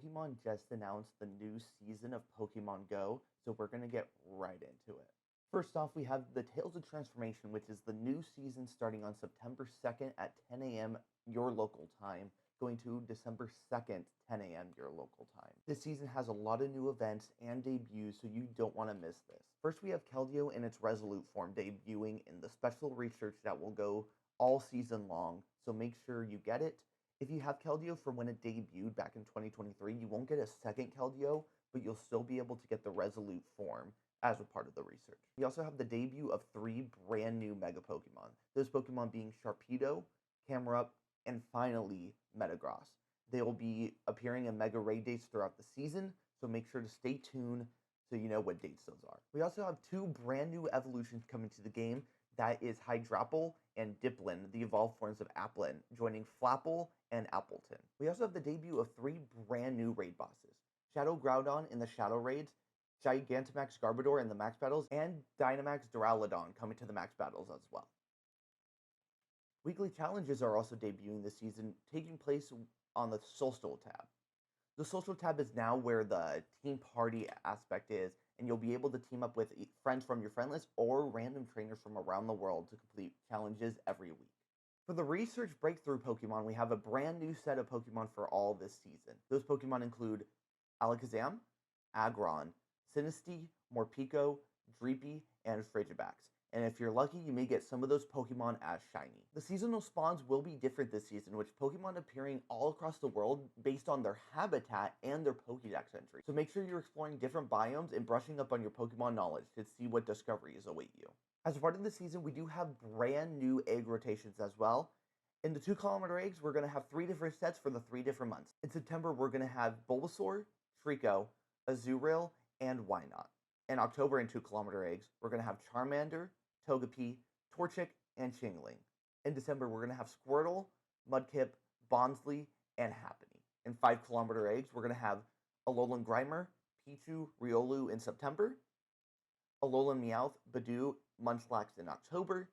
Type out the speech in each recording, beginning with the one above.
Pokemon just announced the new season of Pokemon Go, so we're going to get right into it. First off, we have the Tales of Transformation, which is the new season starting on September 2nd at 10 a.m. your local time, going to December 2nd, 10 a.m. your local time. This season has a lot of new events and debuts, so you don't want to miss this. First, we have Keldeo in its Resolute form debuting in the special research that will go all season long, so make sure you get it. If you have Keldeo from when it debuted back in 2023, you won't get a second Keldeo, but you'll still be able to get the Resolute form as a part of the research. We also have the debut of 3 brand new Mega Pokemon. Those Pokemon being Sharpedo, Camerupt, and finally Metagross. They will be appearing in Mega Raid dates throughout the season, so make sure to stay tuned so you know what dates those are. We also have 2 brand new evolutions coming to the game. That is Hydrapple and Dipplin, the evolved forms of Applin, joining Flapple and Appleton. We also have the debut of 3 brand new raid bosses. Shadow Groudon in the Shadow Raids, Gigantamax Garbodor in the Max Battles, and Dynamax Duraludon coming to the Max Battles as well. Weekly challenges are also debuting this season, taking place on the Social tab. The Social tab is now where the team party aspect is, and you'll be able to team up with friends from your friend list or random trainers from around the world to complete challenges every week. For the Research Breakthrough Pokemon, we have a brand new set of Pokemon for all this season. Those Pokemon include Alakazam, Aggron, Sinistea, Morpeko, Dreepy, and Frigibax. And if you're lucky, you may get some of those Pokemon as shiny. The seasonal spawns will be different this season, with Pokemon appearing all across the world based on their habitat and their Pokédex entry. So make sure you're exploring different biomes and brushing up on your Pokemon knowledge to see what discoveries await you. As a part of the season, we do have brand new egg rotations as well. In the 2-kilometer eggs, we're going to have 3 different sets for the 3 different months. In September, we're going to have Bulbasaur, Trico, Azurill, and Wynaut. In October, in 2-kilometer eggs, we're going to have Charmander, Togepi, Torchic, and Chingling. In December, we're going to have Squirtle, Mudkip, Bonsly, and Happiny. In 5-kilometer eggs, we're going to have Alolan Grimer, Pichu, Riolu in September, Alolan Meowth, Badoo, Munchlax in October,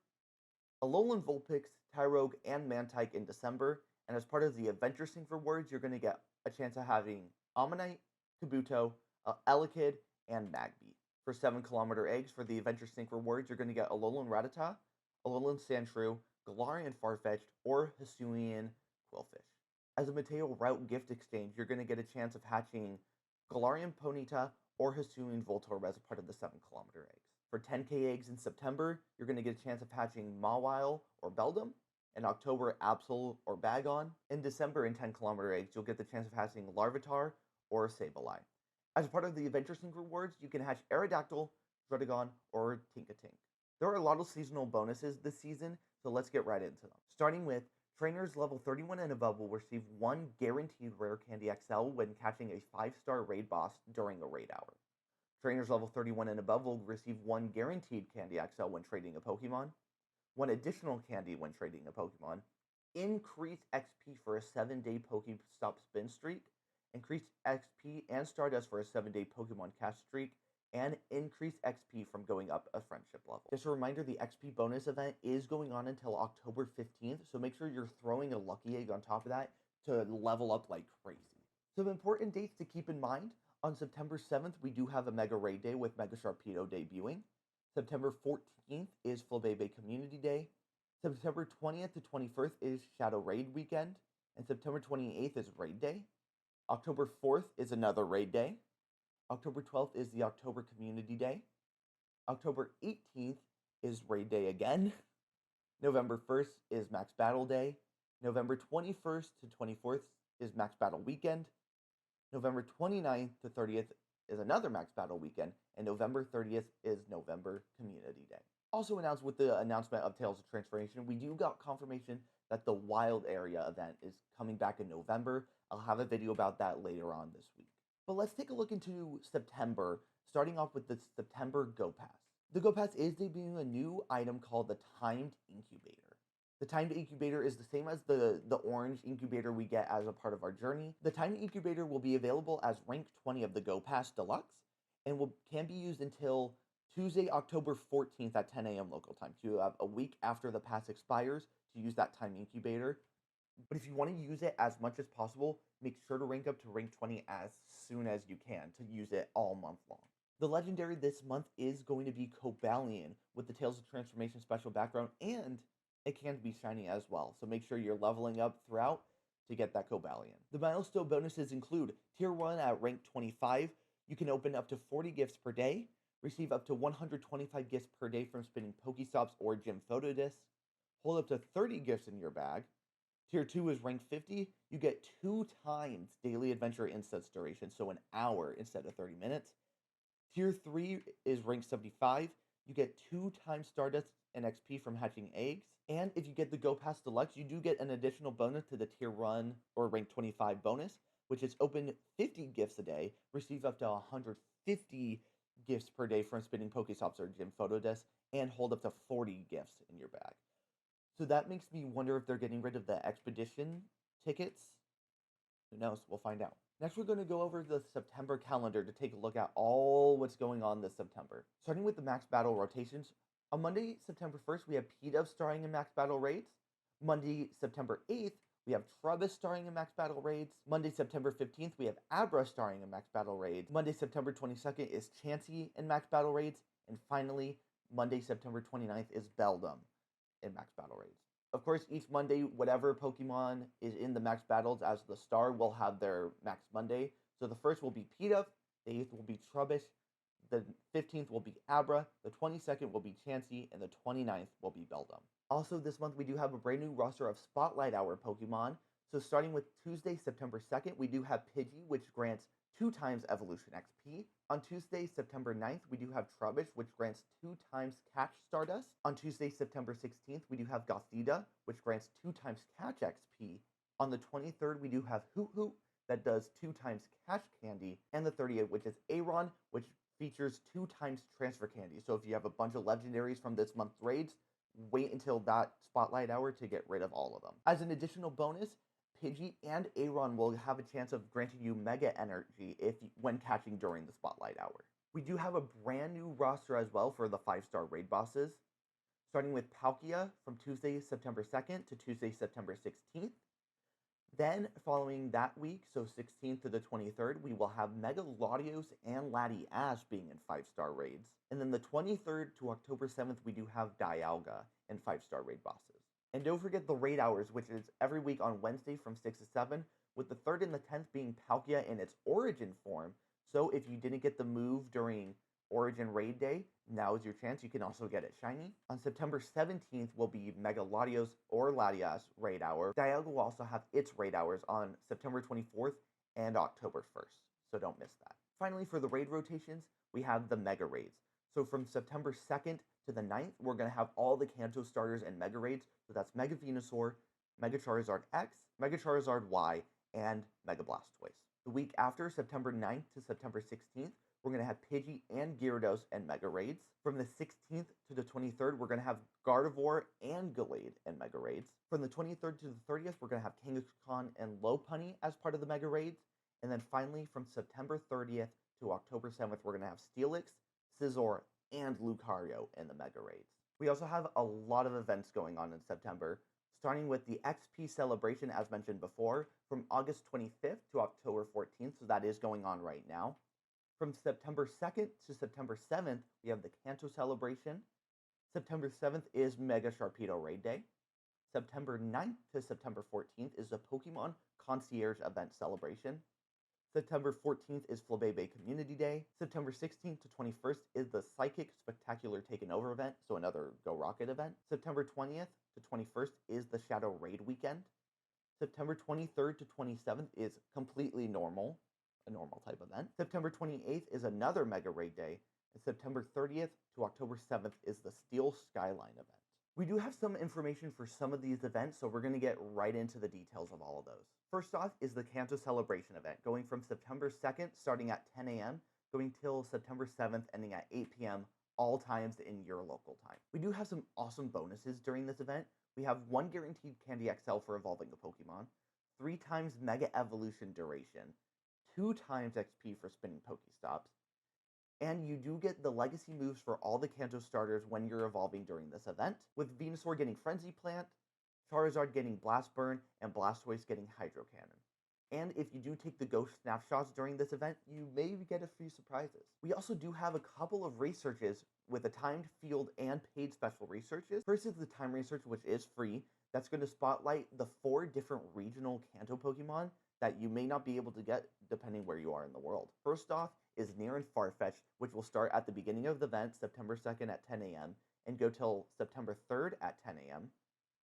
Alolan Vulpix, Tyrogue, and Mantike in December, and as part of the Adventure Sync rewards, you're going to get a chance of having Ammonite, Kabuto, Elekid, and Magby. For 7-kilometer eggs, for the Adventure Sync rewards, you're going to get Alolan Rattata, Alolan Sandshrew, Galarian Farfetch'd, or Hisuian Quillfish. As a Mateo Route gift exchange, you're going to get a chance of hatching Galarian Ponyta or Hisuian Voltorb as a part of the 7-kilometer eggs. For 10k eggs in September, you're going to get a chance of hatching Mawile or Beldum. In October, Absol or Bagon. In December, in 10-kilometer eggs, you'll get the chance of hatching Larvitar or Sableye. As part of the Adventure Sync rewards, you can hatch Aerodactyl, Druddigon, or Tinkatink. There are a lot of seasonal bonuses this season, so let's get right into them. Starting with, trainers level 31 and above will receive 1 guaranteed Rare Candy XL when catching a 5-star raid boss during a raid hour. Trainers level 31 and above will receive 1 guaranteed Candy XL when trading a Pokemon, 1 additional candy when trading a Pokemon, increased XP for a 7-day Pokestop spin streak, increased XP and Stardust for a 7-day Pokemon catch streak, and increased XP from going up a friendship level. Just a reminder, the XP bonus event is going on until October 15th, so make sure you're throwing a lucky egg on top of that to level up like crazy. Some important dates to keep in mind. On September 7th, we do have a Mega Raid Day with Mega Sharpedo debuting. September 14th is Flabebe Community Day. September 20th to 21st is Shadow Raid Weekend. And September 28th is Raid Day. October 4th is another Raid Day. October 12th is the October Community Day. October 18th is Raid Day again. November 1st is Max Battle Day. November 21st to 24th is Max Battle Weekend. November 29th to 30th is another Max Battle Weekend. And November 30th is November Community Day. Also announced with the announcement of Tales of Transformation, we do got confirmation that the Wild Area event is coming back in November. I'll have a video about that later on this week. But let's take a look into September, starting off with the September Go Pass. The Go Pass is debuting a new item called the Timed Incubator. The Timed Incubator is the same as the orange incubator we get as a part of our journey. The Timed Incubator will be available as rank 20 of the Go Pass Deluxe and can be used until Tuesday, October 14th at 10 a.m. local time. So you have a week after the pass expires to use that Timed Incubator. But if you want to use it as much as possible, make sure to rank up to rank 20 as soon as you can to use it all month long. The legendary this month is going to be Cobalion with the Tales of Transformation special background, and it can be shiny as well. So make sure you're leveling up throughout to get that Cobalion. The milestone bonuses include Tier 1 at rank 25. You can open up to 40 gifts per day, receive up to 125 gifts per day from spinning Pokestops or gym photo discs, hold up to 30 gifts in your bag. Tier 2 is rank 50. You get 2 times daily adventure instance duration, so an hour instead of 30 minutes. Tier 3 is rank 75. You get 2 times Stardust and XP from hatching eggs. And if you get the Go Pass Deluxe, you do get an additional bonus to the Tier 1 or rank 25 bonus, which is open 50 gifts a day, receive up to 150 gifts per day from spinning Pokestops or gym photo discs, and hold up to 40 gifts in your bag. So that makes me wonder if they're getting rid of the expedition tickets. Who knows? We'll find out. Next, we're going to go over the September calendar to take a look at all what's going on this September. Starting with the Max Battle rotations. On Monday, September 1st, we have P-Dove starring in Max Battle raids. Monday, September 8th, we have Trubbish starring in Max Battle raids. Monday, September 15th, we have Abra starring in Max Battle raids. Monday, September 22nd is Chansey in Max Battle raids. And finally, Monday, September 29th is Beldum in Max Battle raids. Of course, each Monday, whatever Pokemon is in the Max Battles as the star will have their Max Monday. So the first will be P-Dove, the 8th will be Trubbish, the 15th will be Abra, the 22nd will be Chansey, and the 29th will be Beldum. Also, this month we do have a brand new roster of Spotlight Hour Pokemon. So starting with Tuesday, September 2nd, we do have Pidgey, which grants 2 times Evolution XP. On Tuesday, September 9th, we do have Trubbish, which grants 2 times Catch Stardust. On Tuesday, September 16th, we do have Gothita, which grants 2 times Catch XP. On the 23rd, we do have Hoot Hoot, that does 2 times Catch Candy. And the 30th, which is Aron, which features 2 times Transfer Candy. So if you have a bunch of legendaries from this month's raids, wait until that Spotlight Hour to get rid of all of them. As an additional bonus, Pidgey and Aron will have a chance of granting you Mega Energy when catching during the Spotlight Hour. We do have a brand new roster as well for the 5-star raid bosses, starting with Palkia from Tuesday, September 2nd to Tuesday, September 16th. Then, following that week, so 16th to the 23rd, we will have Mega Latios and Latias being in 5-star raids. And then the 23rd to October 7th, we do have Dialga in 5-star raid bosses. And don't forget the raid hours, which is every week on Wednesday from 6 to 7, with the 3rd and the 10th being Palkia in its origin form. So if you didn't get the move during Origin Raid Day, now is your chance. You can also get it shiny. On September 17th will be Mega Latios or Latias raid hour. Dialga will also have its raid hours on September 24th and October 1st, so don't miss that. Finally, for the raid rotations, we have the Mega Raids. So from September 2nd to the 9th, we're going to have all the Kanto starters and Mega Raids. So that's Mega Venusaur, Mega Charizard X, Mega Charizard Y, and Mega Blastoise. The week after, September 9th to September 16th, we're going to have Pidgey and Gyarados and Mega Raids. From the 16th to the 23rd, we're going to have Gardevoir and Gallade and Mega Raids. From the 23rd to the 30th, we're going to have Kangaskhan and Lopunny as part of the Mega Raids. And then finally, from September 30th to October 7th, we're going to have Steelix, Scizor, and Lucario in the Mega Raids. We also have a lot of events going on in September, starting with the XP celebration, as mentioned before, from August 25th to October 14th, so that is going on right now. From September 2nd to September 7th, we have the Kanto celebration. September 7th is Mega Sharpedo Raid Day. September 9th to September 14th is the Pokemon Concierge event celebration. September 14th is Flabébé Community Day. September 16th to 21st is the Psychic Spectacular Taken Over event, so another Go Rocket event. September 20th to 21st is the Shadow Raid weekend. September 23rd to 27th is Completely Normal, a normal type event. September 28th is another Mega Raid Day, and September 30th to October 7th is the Steel Skyline event. We do have some information for some of these events, so we're going to get right into the details of all of those. First off is the Kanto Celebration event, going from September 2nd, starting at 10 a.m., going till September 7th, ending at 8 p.m., all times in your local time. We do have some awesome bonuses during this event. We have 1 guaranteed Candy XL for evolving a Pokemon, 3 times Mega Evolution duration, 2 times XP for spinning Pokestops, and you do get the legacy moves for all the Kanto starters when you're evolving during this event, with Venusaur getting Frenzy Plant, Charizard getting Blast Burn, and Blastoise getting Hydro Cannon. And if you do take the Ghost Snapshots during this event, you may get a few surprises. We also do have a couple of researches with a timed field and paid special researches. First is the time research, which is free. That's going to spotlight the 4 different regional Kanto Pokemon that you may not be able to get depending where you are in the world. First off is Near and Farfetch, which will start at the beginning of the event, September 2nd at 10 a.m., and go till September 3rd at 10 a.m.,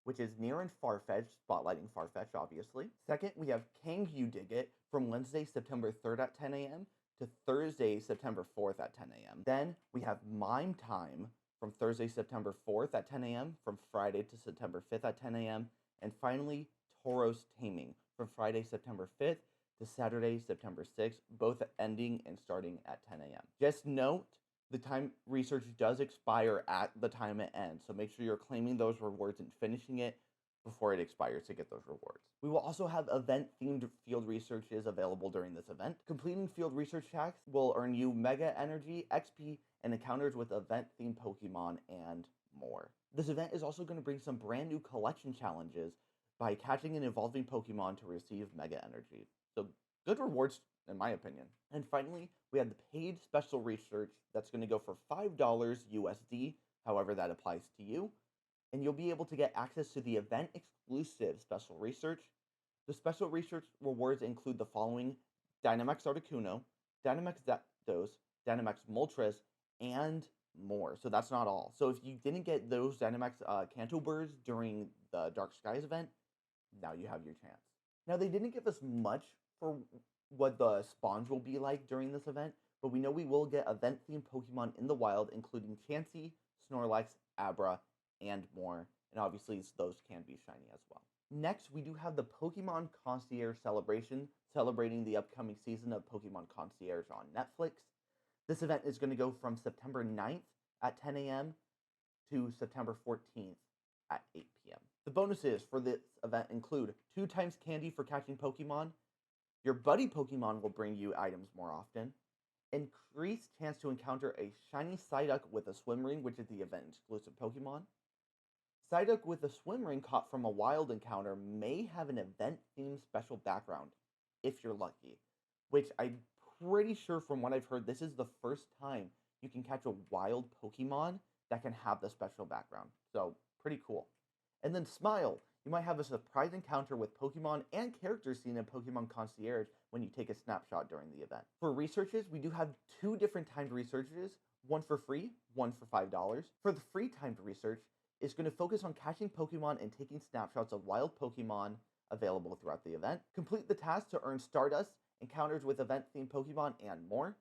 which is Near and Farfetch, spotlighting Farfetch, obviously. Second, we have Can You Dig It from Wednesday, September 3rd at 10 a.m. to Thursday, September 4th at 10 a.m. Then we have Mime Time from Thursday, September 4th at 10 a.m., from Friday to September 5th at 10 a.m., and finally, Tauros Taming from Friday, September 5th to Saturday, September 6th, both ending and starting at 10 a.m. Just note, the time research does expire at the time it ends, so make sure you're claiming those rewards and finishing it before it expires to get those rewards. We will also have event-themed field researches available during this event. Completing field research tasks will earn you Mega Energy, XP, and encounters with event-themed Pokemon, and more. This event is also going to bring some brand new collection challenges by catching and evolving Pokemon to receive Mega Energy. So good rewards, in my opinion. And finally, we have the paid special research that's going to go for $5 USD, however that applies to you. And you'll be able to get access to the event-exclusive special research. The special research rewards include the following: Dynamax Articuno, Dynamax Zapdos, Dynamax Moltres, and more. So that's not all. So if you didn't get those Dynamax Kanto birds during the Dark Skies event, now you have your chance. Now, they didn't give us much for what the spawns will be like during this event, but we know we will get event-themed Pokemon in the wild, including Chansey, Snorlax, Abra, and more. And obviously, those can be shiny as well. Next, we do have the Pokemon Concierge celebration, celebrating the upcoming season of Pokemon Concierge on Netflix. This event is going to go from September 9th at 10 a.m. to September 14th at 8 p.m. The bonuses for this event include 2 times candy for catching Pokemon. Your buddy Pokemon will bring you items more often. Increased chance to encounter a shiny Psyduck with a swim ring, which is the event-exclusive Pokemon. Psyduck with a swim ring caught from a wild encounter may have an event-themed special background, if you're lucky. Which I'm pretty sure, from what I've heard, this is the first time you can catch a wild Pokemon that can have the special background. So, pretty cool. And then Smile. You might have a surprise encounter with Pokemon and characters seen in Pokemon Concierge when you take a snapshot during the event. For researches, we do have 2 different timed researches, one for free, one for $5. For the free timed research, it's going to focus on catching Pokemon and taking snapshots of wild Pokemon available throughout the event. Complete the task to earn Stardust, encounters with event-themed Pokemon, and more.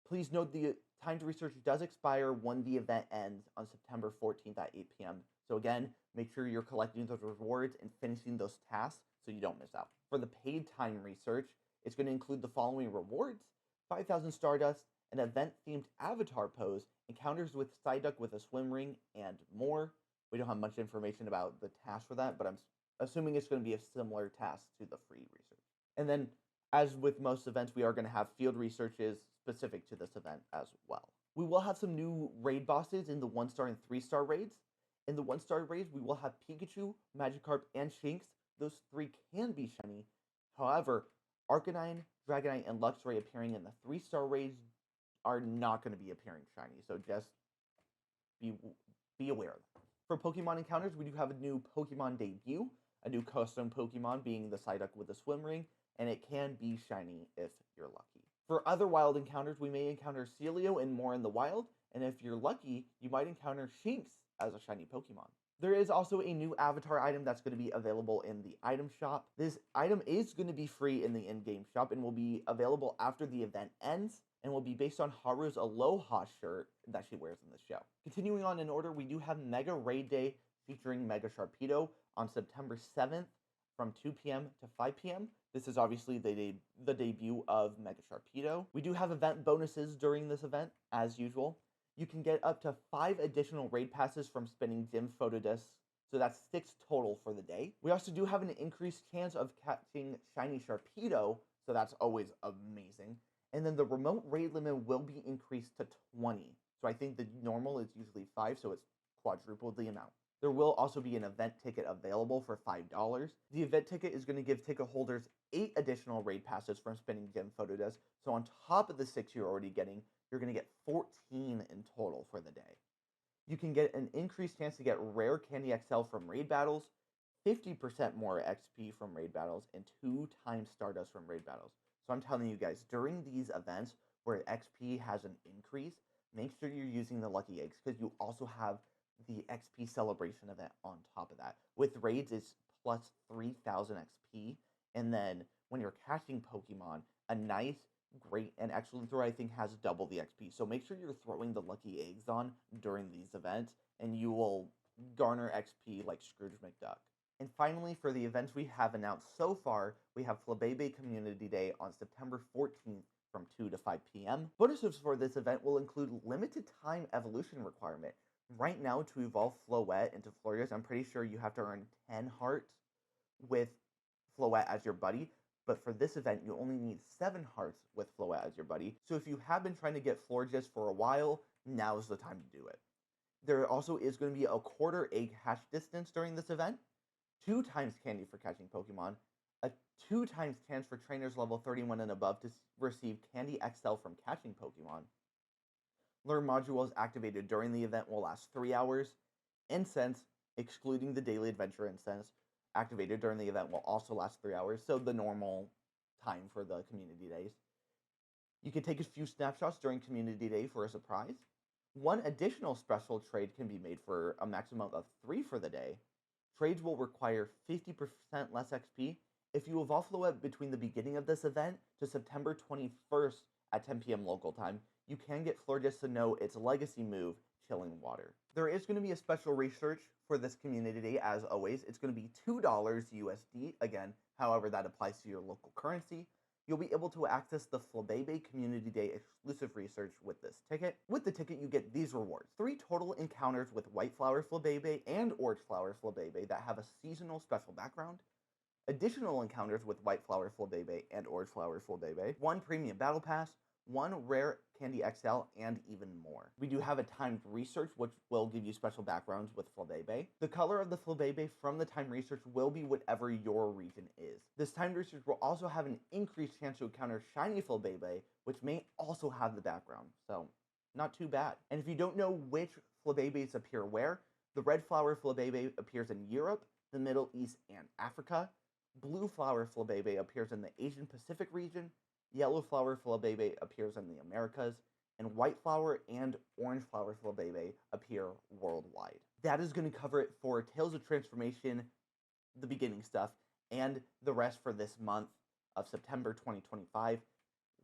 Please note the timed research does expire when the event ends on September 14th at 8 p.m. So again, make sure you're collecting those rewards and finishing those tasks so you don't miss out. For the paid time research, it's going to include the following rewards: 5,000 Stardust, an event-themed avatar pose, encounters with Psyduck with a swim ring, and more. We don't have much information about the task for that, but I'm assuming it's going to be a similar task to the free research. And then, as with most events, we are going to have field researches specific to this event as well. We will have some new raid bosses in the 1-star and 3-star raids. In the 1-star raids, we will have Pikachu, Magikarp, and Shinx. Those 3 can be shiny. However, Arcanine, Dragonite, and Luxray appearing in the 3-star raids are not going to be appearing shiny, so just be aware of that. For Pokemon encounters, we do have a new Pokemon debut, a new custom Pokemon being the Psyduck with a swim ring, and it can be shiny if you're lucky. For other wild encounters, we may encounter Celio and more in the wild, and if you're lucky, you might encounter Shinx as a shiny Pokemon. There is also a new avatar item that's going to be available in the item shop. This item is going to be free in the in-game shop and will be available after the event ends, and will be based on Haru's Aloha shirt that she wears in the show. Continuing on in order, we do have Mega Raid Day featuring Mega Sharpedo on September 7th from 2 p.m. to 5 p.m. This is obviously the debut of Mega Sharpedo. We do have event bonuses during this event, as usual. You can get up to 5 additional raid passes from spinning gym photo discs, so that's 6 total for the day. We also do have an increased chance of catching shiny Sharpedo, so that's always amazing. And then the remote raid limit will be increased to 20. So I think the normal is usually 5, so it's quadrupled the amount. There will also be an event ticket available for $5. The event ticket is going to give ticket holders 8 additional raid passes from spinning gem photo discs. So on top of the 6 you're already getting, you're going to get 14 in total for the day. You can get an increased chance to get rare Candy XL from raid battles, 50% more XP from raid battles, and 2 times Stardust from raid battles. So I'm telling you guys, during these events where XP has an increase, make sure you're using the lucky eggs because you also have the XP celebration event on top of that. With raids, it's plus 3,000 XP, and then when you're catching Pokemon, a nice, great, and excellent throw I think has double the XP. So make sure you're throwing the lucky eggs on during these events, and you will garner XP like Scrooge McDuck. And finally, for the events we have announced so far, we have Flabébé Community Day on September 14th from 2 to 5 p.m. Bonuses for this event will include limited time evolution requirement. Right now, to evolve Floette into Florius, I'm pretty sure you have to earn 10 hearts with Floette as your buddy. But for this event, you only need 7 hearts with Floette as your buddy. So if you have been trying to get Florges for a while, now's the time to do it. There also is going to be a quarter egg hatch distance during this event, 2 times candy for catching Pokemon, a 2 times chance for trainers level 31 and above to receive Candy XL from catching Pokemon. Lure modules activated during the event will last 3 hours. Incense, excluding the daily adventure incense, activated during the event will also last 3 hours, so the normal time for the community days. You can take a few snapshots during community day for a surprise. 1 additional special trade can be made for a maximum of 3 for the day. Trades will require 50% less XP. If you evolve Floette between the beginning of this event to September 21st at 10 p.m. local time, you can get Florges to know its legacy move, Chilling Water. There is going to be a special research for this community day, as always. It's going to be $2 USD, again, however that applies to your local currency. You'll be able to access the Flabébé Community Day exclusive research with this ticket. With the ticket, you get these rewards. 3 total encounters with White Flower Flabébé and Orange Flower Flabébé that have a seasonal special background. Additional encounters with White Flower Flabébé and Orange Flower Flabébé. 1 premium battle pass, 1 rare Candy XL, and even more. We do have a timed research, which will give you special backgrounds with Flabébé. The color of the Flabébé from the timed research will be whatever your region is. This timed research will also have an increased chance to encounter shiny Flabébé, which may also have the background, so not too bad. And if you don't know which Flabébés appear where, the red flower Flabébé appears in Europe, the Middle East, and Africa. Blue flower Flabébé appears in the Asian Pacific region. Yellow flower Flabébé appears in the Americas, and white flower and orange flower Flabébé appear worldwide. That is going to cover it for Tales of Transformation, the beginning stuff, and the rest for this month of September 2025.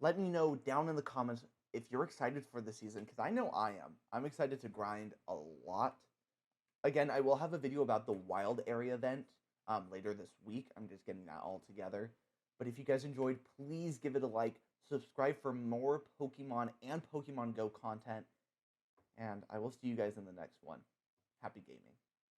Let me know down in the comments if you're excited for the season, because I know I am. I'm excited to grind a lot. Again, I will have a video about the wild area event later this week. I'm just getting that all together. But if you guys enjoyed, please give it a like, subscribe for more Pokemon and Pokemon Go content, and I will see you guys in the next one. Happy gaming.